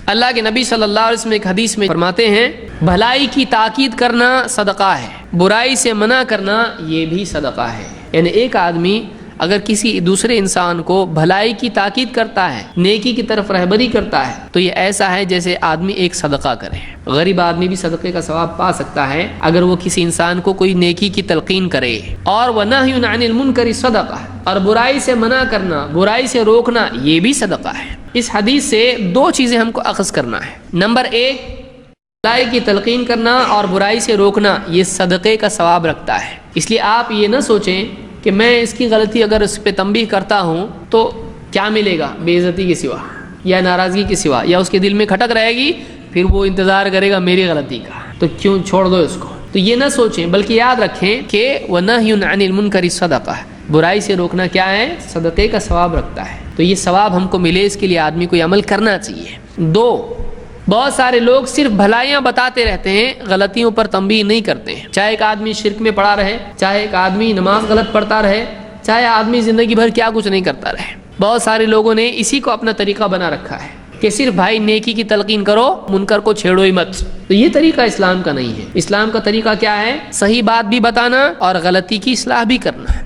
اللہ کے نبی صلی اللہ علیہ وسلم ایک حدیث میں فرماتے ہیں بھلائی کی تاکید کرنا صدقہ ہے، برائی سے منع کرنا یہ بھی صدقہ ہے۔ یعنی ایک آدمی اگر کسی دوسرے انسان کو بھلائی کی تاکید کرتا ہے، نیکی کی طرف رہبری کرتا ہے، تو یہ ایسا ہے جیسے آدمی ایک صدقہ کرے۔ غریب آدمی بھی صدقے کا ثواب پا سکتا ہے اگر وہ کسی انسان کو کوئی نیکی کی تلقین کرے۔ اور وَنَهْيٌ عَنِ الْمُنْكَرِ صَدَقَةٌ، اور برائی سے منع کرنا، برائی سے روکنا یہ بھی صدقہ ہے۔ اس حدیث سے دو چیزیں ہم کو اخذ کرنا ہے۔ نمبر ایک، بھلائی کی تلقین کرنا اور برائی سے روکنا یہ صدقے کا ثواب رکھتا ہے۔ اس لیے آپ یہ نہ سوچیں کہ میں اس کی غلطی اگر اس پہ تنبیہ کرتا ہوں تو کیا ملے گا، بے عزتی کے سوا یا ناراضگی کے سوا، یا اس کے دل میں کھٹک رہے گی، پھر وہ انتظار کرے گا میری غلطی کا، تو کیوں چھوڑ دو اس کو۔ تو یہ نہ سوچیں، بلکہ یاد رکھیں کہ وَنَهْيٌ عَنِ الْمُنْكَرِ صَدَقَةٌ، برائی سے روکنا کیا ہے، صدقے کا ثواب رکھتا ہے۔ تو یہ ثواب ہم کو ملے اس کے لیے آدمی کو یہ عمل کرنا چاہیے۔ دو، بہت سارے لوگ صرف بھلائیاں بتاتے رہتے ہیں، غلطیوں پر تنبیہ نہیں کرتے ہیں۔ چاہے ایک آدمی شرک میں پڑا رہے، چاہے ایک آدمی نماز غلط پڑھتا رہے، چاہے آدمی زندگی بھر کیا کچھ نہیں کرتا رہے، بہت سارے لوگوں نے اسی کو اپنا طریقہ بنا رکھا ہے کہ صرف بھائی نیکی کی تلقین کرو، منکر کو چھیڑو ہی مت۔ تو یہ طریقہ اسلام کا نہیں ہے۔ اسلام کا طریقہ کیا ہے؟ صحیح بات بھی بتانا اور غلطی کی اصلاح بھی کرنا ہے۔